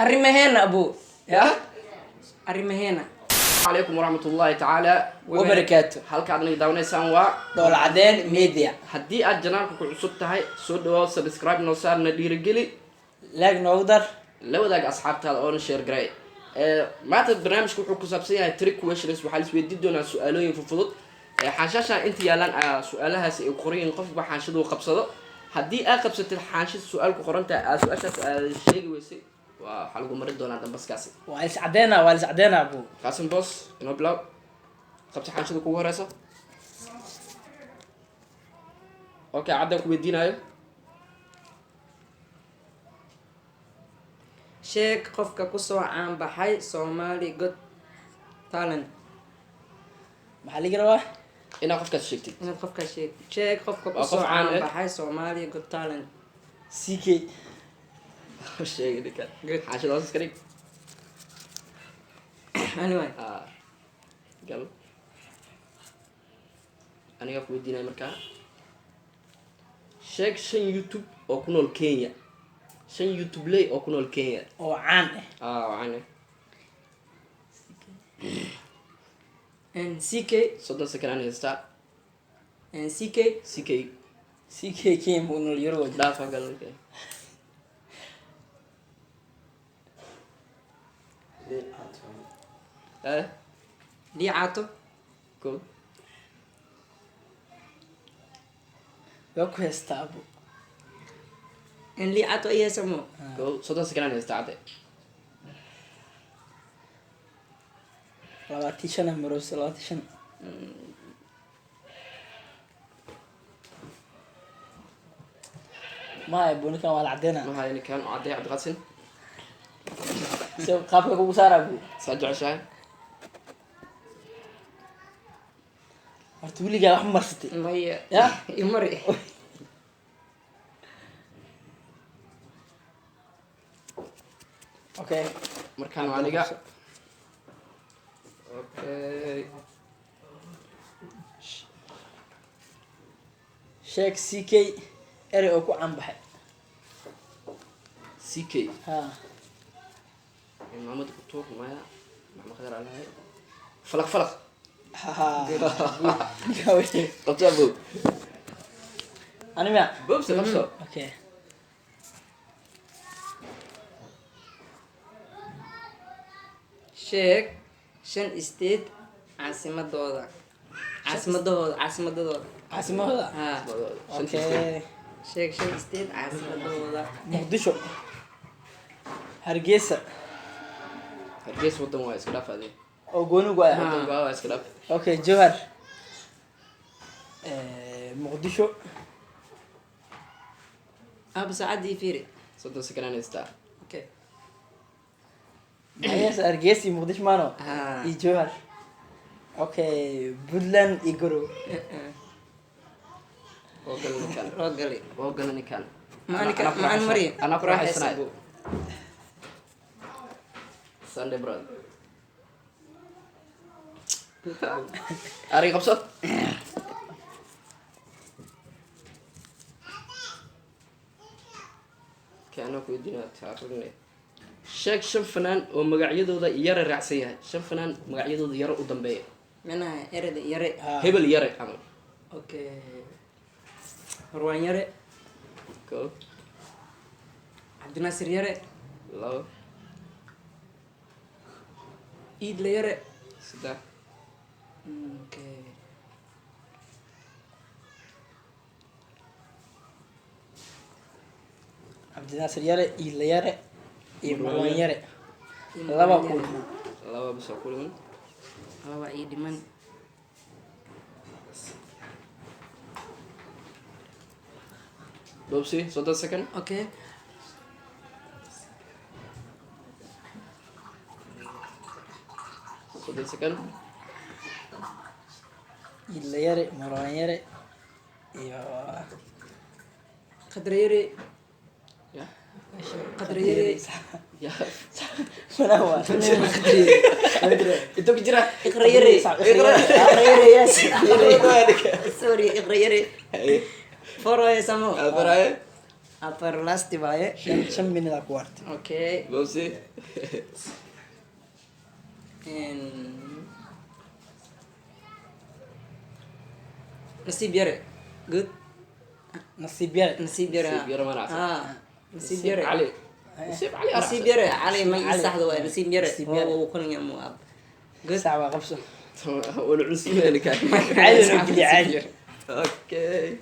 arrimaheena abu ya arrimaheena عليكم ورحمة الله تعالى wabarakaatu halka aad naga daawanaysaan waa dhool cadeen media haddii aad janaalka ku cusub tahay soo dhawaad subscribe noo saarna dhiirigeli laag noogu dar la wadaag asxaabtaada oona share garay maanta barnaamijku wuxuu ku saabsan yahay trick questions waxaa la isweydiin doonaa su-aalooyin fudud xaanshashaan inta yaalaan su-aalahaasi ay qoran yihiin qofba xaanshadu qabsado haddii aad qabsatid xaanshada su-aal ku qoran tahay su-aashaas aad sheegi weysay waxaa lagu marin doonaa dambaskaasi waa is cadeena abu qaasim boos inoo bilow qabta xaanshada kugu horeysa okay caddaan ku weydiinayo sheeg qofka kusoo caan baxay Somali Got Talent maxaa laga rabaa inaad qofkaas sheegtid inaad qofka sheeg qofka Waa qof kusoo caan caan eh? baxay Somali Got Talent CK sheegi ninkan Good. xaanshada hoos iska dhig anyway gal aniga ku weydiinaya markaa sheeg 5 YouTube oo ku nool Kenya 5 YouTube lay oo ku nool Kenya oo caan ah waxaan and CK soddon second aan haystaa and CK CK CK Kim uu nool yaro wajah dhaafa gal ninkan Liato go waa ku heystaa abu and Liato ayasamo go soddon second aan haystaa cadde 25 maroos 25 ma abu ninkan waa la cadeena maxaa ninkan oo cadde cabdiqaasin so qaabka kugu saar abu saa jeceshahay horta wiligaa wax marsatay maya Ya? imari okay markaan waa aniga okay sheeg CK erey oo ku caan baxay CK ha محمد كتور مايا محمد خضر على هاي فلق فلق ha قبطة بوب ani ma بوب سقبصة okay sheeg 5 state caasimadooda caasimadooda caasimahooda ha okay sheeg 5 state caasimadooda muqdisho hargeysa هرجيس ودن واي اسكلاف هذه oo gooni gu ah ودن واي اسكلاف okay jowhar muqdisho aba saacadii fiiri صدق سكنان يستا okay maxay hargeysa iyo muqdisho maano ha iyo jowhar okay puntland iyo gorow وقال نكان rogali وقال نكان maan mari أنا أقرأ حسنا ساندي براد أري قبصة كأنه في الدنيا تعرفني شاك شن فنان ومقعيدو ذا يرى رعسيها شن فنان مقعيدو ذا يرى قدام بيه mana erada yare هبل يرى عمل okay marwan yare كو cabdinaasir yare لو iidla yare سدا okay cabdinaasir yare iyo la yare iyo Marwan marwan yare. yare laba ku لو بس أقول من laba ii dhiman بوبسي صدق سكن okay صدق سكن iyo la yare marwan yare iyo qadra yare يا qadra yare يا manawa انتو كجرا iqra yare iqra yare yes sorry iqra yare foro samo البراي afar lasti waaye. shan minute aa ku hartay. Okay. bobsi nasiib yare. Good. nasiib yare. nasiib yare. Nasiib yare ma raacsan. nasiib yare. cali nasiib cali nasiib yare. cali ma Cali. saxda waa nasiib yare. Nasiib yare. oo kulan yamu ab. Good. sac baa qabso. wala cusubeen ka caadi loo geliya caadi. okay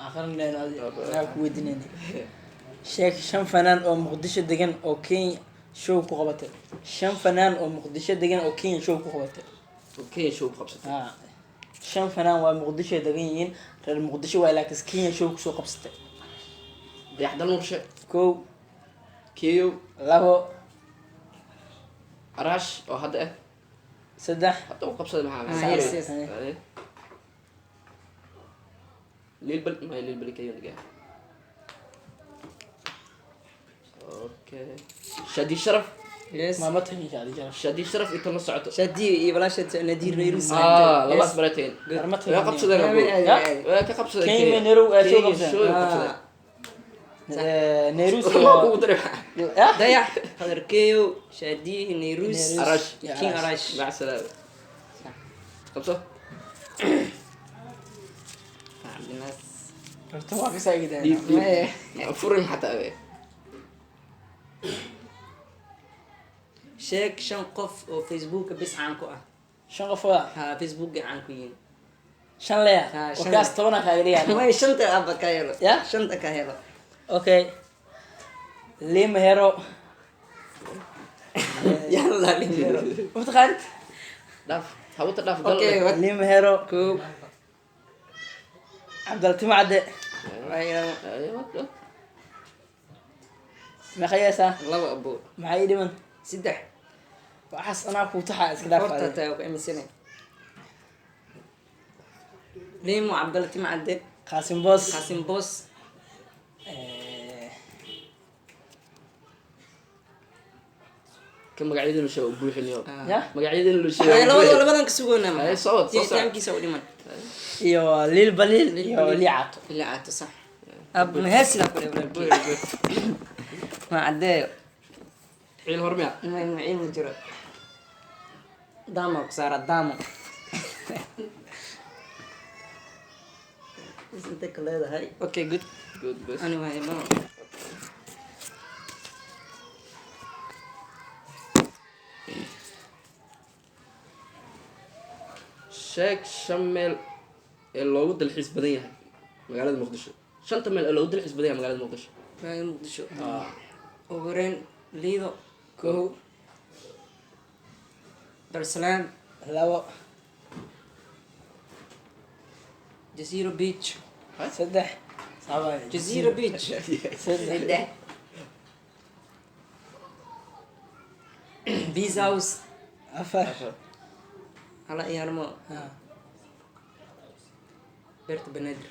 akhiran anaa ku weydiinayna sheeg 5 fanaan oo muqdisho degan oo Kenya show ku qabatay 5 fanaan oo muqdisho degan oo Kenya show ku qabatay okay show qabsatay 5 fanaan waa muqdisho degan yihiin reer muqdisho waa laakiin Kenya show ku soo qabsatay dayaxdal murshe kow kiyo labo arash oo hadda saddex hadda uu qabsaday maxaa yes, yes. ليل ما ليل بل كيون جاه اوكي شادي شرف Yes. ما تهني شادي جرى شادي شرف يتم صعته شادي يبلاش نادير نيروس. لباس مرتين ما يا قبص ذا ها؟ كقبص كيما نيرو شو قبصة شو قبص نيروس ما قدر ضيع هذا كيو شادي نيروس. أراش. كين أراش. مع السلامة قبصة الناس. رتوا في سايق دي ده فرن حتى أبي شيك شن قف أو فيسبوك بس عنكو شن غفوا ها فيسبوك عنكو ين. شن ليا شن وكاس ليا. تونا ما كايليا هي شنطة أبا كايرو. يا؟ شنطة كايرو. اوكي ليم هيرو يلا ليميرو. متخيل داف هو تداف أوكي. قال ليم هيرو كوب. عبد اللطيف عدي أيوة. ايوه ما خياسة الله أبو. معي دمن سدح. وحس انا كوتها اسكلاف فرطة هذا تاو كأمي سنة. ليمو عبد اللطيف معدي. قاسم بوس قاسم بوس. كم مقعدين له شو بوح اليوم يا مقعدين له شو هاي لو ولا بدنا كسوقنا ما. هاي صوت صوت تيم كيسو ديمان. يو ليل بليل يو لي عطو اللي عاد صح. أب مهرسي لك ولا ما عدي. حيل هرميا ما معين مجرى. دامك صار دامك. بس انت كل هذا هاي. اوكي جود. جود بس انا ما هي ما. sheeg 5 meel ee loogu dalxiis badan yahay magaalada muqdisho 5 meel ee loogu dalxiis badan yahay magaalada muqdisho ما مقدشو. وغرين ليدو. كو دار السلام. لو جزيرة بيتش. سدح صعبة جزيرة بيتش. سدح بيز هاوس. أفر على ايه هرمو. ها بيرت بنادر.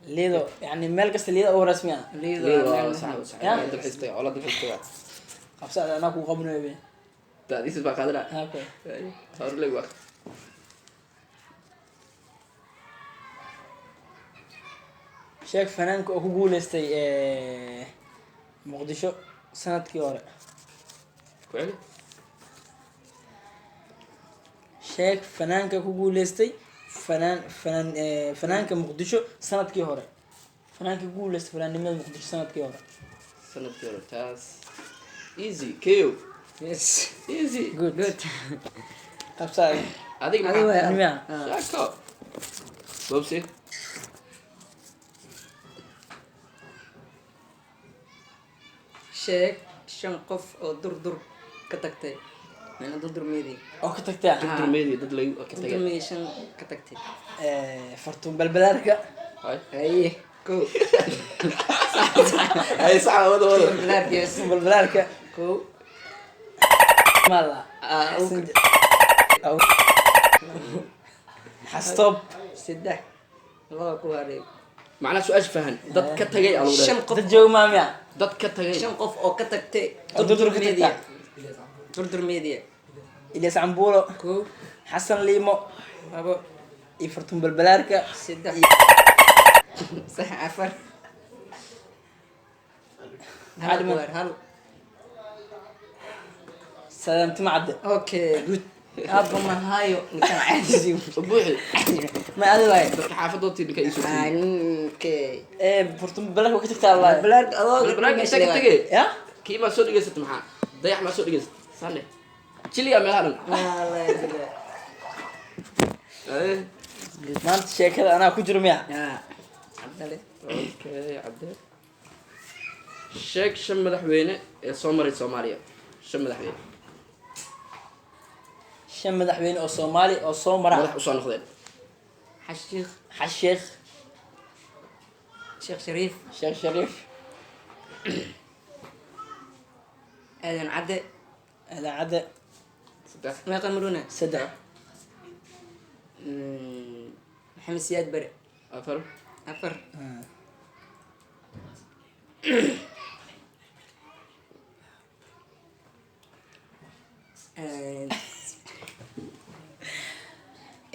ليدو يعني مال قصة ليدو أو رسمي ليدو. ليه صح صح يا. dalxiis taga wala dalxiis taga قبصة أنا كو قبنا يبي taadiis baa qaadana أوكي صار لي وقت sheeg fanaanka oo ku guuleystay muqdisho sanadkii hore kuceli sheeg fanaanka ku guuleystay fanaanka muqdisho sanadkii hore fanaanka ku guuleystay fanaannimada muqdisho sanadkii hore sanadkii hore taas easy ko يس. easy good جود. qabsaa adiga أيوة. maxaa nimia shako bobsi شيك شن قف او دردر كتكتي. من دردر ميدي. oo ka tagtaa dad meedi dad lagu ka دردر tagay ميدي شن كتكتي. fartuun balbalaarka hay ايه. كو. ay sax wada wada لا يس. fartuun balbalaarka كو. mala xastoob سدح. الله كو هاري. macnaa su-aasha fahan dad ka tagay alu شن dhahay قف. dad jooga maamiya dad ka tagay شن قف او كتكتي. oo durdur ka ميديا. tagtaa دردر ميديا. ilyas cambuulo كو. xasan liimo ابو. iyo fartuun balbalaarka سدح. صح عفر عالم. هل سلامتي معدة اوكي جود ابو ما هايو كان عادي buuxi ما أدري واي dadka xaafadoodtii ninka isu اوكي برتم بلاك وقت تكتب الله بلاك الله baraag isaga tegay يا kii maa soo dhegaysata maxaa dayax maa soo dhegaysata sane jiliya meelaha dhan والله يا ما أنت شيء كذا أنا كجر ميا عبد الله okay cadee sheeg 5 madaxweyne ee soo maray Soomaaliya 5 madaxweyne شن مدحوين أو صومالي أو صومرا madax u soo noqdeen حشيخ حشيخ شيخ شريف شيخ شريف آدم عدى هذا عدا saddex ما يقمرونه سدع محمد سياد بري afar عفر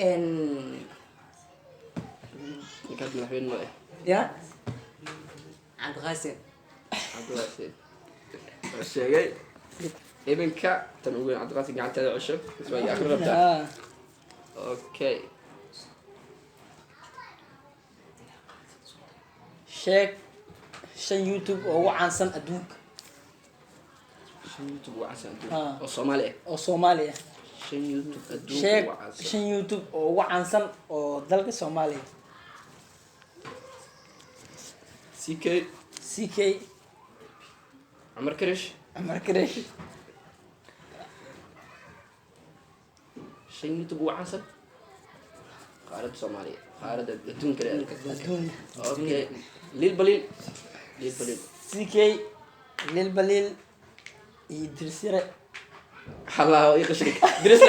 ان ninkaas madaxweyne ma ah يا عبد الغاسم cabdiwaasid oo sheegay iminka tan ugu weyn cabdiqaasim gacanteeda cusub isma ay akhri rabtaa okay شيخ شن يوتيوب أو وعنسن أدوك shan youtube waa casan Ah. oo Soomaali ah أو صومالي shan youtube adduunka شيخ waa casan شن يوتيوب أو وعنسن أو دلك صومالي CK سي كي Camar Karish عمر كريش shan youtube waa casan qaaradda Soomaaliya qaaradda adduunka leh أدون okay lil balil سي كي للبليل يدرسيره الله يقشرك درس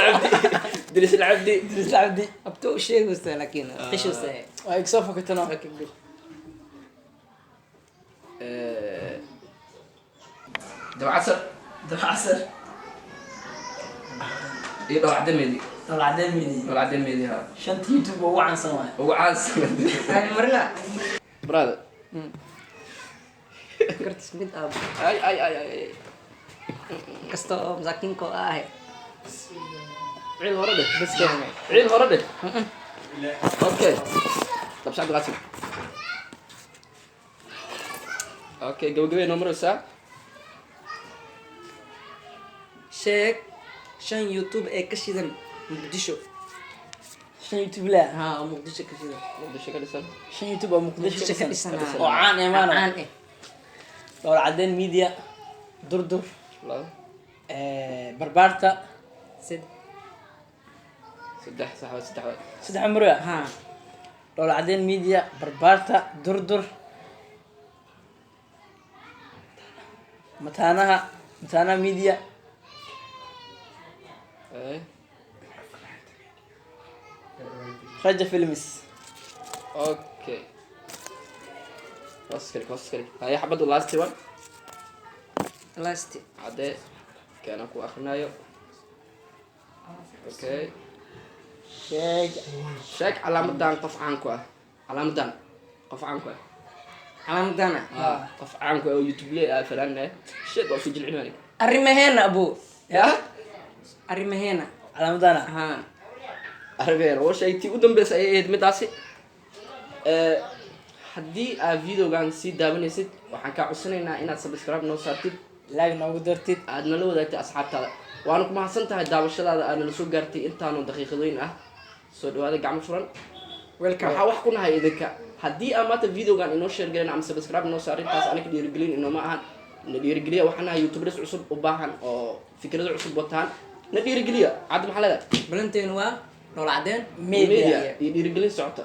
العبدي درس العبدي ابتو شيء بس لكن قشو ساي ويكسوفك كتنا دو عسل دم عسل ايه دو عدم ميدي طلع دمي دو عدم ميدي ها شنت يوتيوب هو عن سنوات هو عاز هاي مرنا برادر كرت سميت اب اي كستو مساكين كو اه عيل ورده بس كده عيل ورده اوكي طب شعب غاسل اوكي قبل نمر الساعة شيك شان يوتيوب اي كشيدن مقدشو شن يوتيوب لا ها مقدشو كشيدن بدي شكل لسان شن يوتيوب أو مقدش مقدشو كسن كشيدن وعان إيمانه عان ايه طلع عدين ميديا دردر لا بربارتا سد سدح صح سدح سيد عمرو ها طلع عدين ميديا بربارتا دردر متانا ميديا ايه رجع فيلمس اوكي واسكرك هاي حبد لاست وان لاستي عدي كان اكو اخرنايو اوكي شيء شاك علامدان قف عنكو علامدان قف عنكو على مدانا قف عنكو او يوتيوب لي فلان شيء في جل عنوانك الرمهينا ابو يا الرمهينا على مدانا ها arbeer oo sheegtay u dambeysay ay ahayd midaasi haddii aad videogan sii daawanaysid waxaan kaa codsanaynaa inaad subscribe noo saartid لاج نوgu dartid aad nala wadaagtay asxaabtaada waana ku mahadsan tahay daawashadaada aad nala soo gaartay intaanu daqiiqadooyin ah soo dhawaada gacmo furan ويلكم waxaa wax ku nahay idinka haddii aad maanta videogan inoo share galeen ama subscribe noo saarin taas aniga dhiirigelin inooma ahan na dhiirigeliya waxaan nahay youtubers cusub u baahan oo fikrado cusub wataan na dhiirigeliya cabdi maxaa leedahay بلنتين وا نول عدين ميديا iyo dhiirigelin socota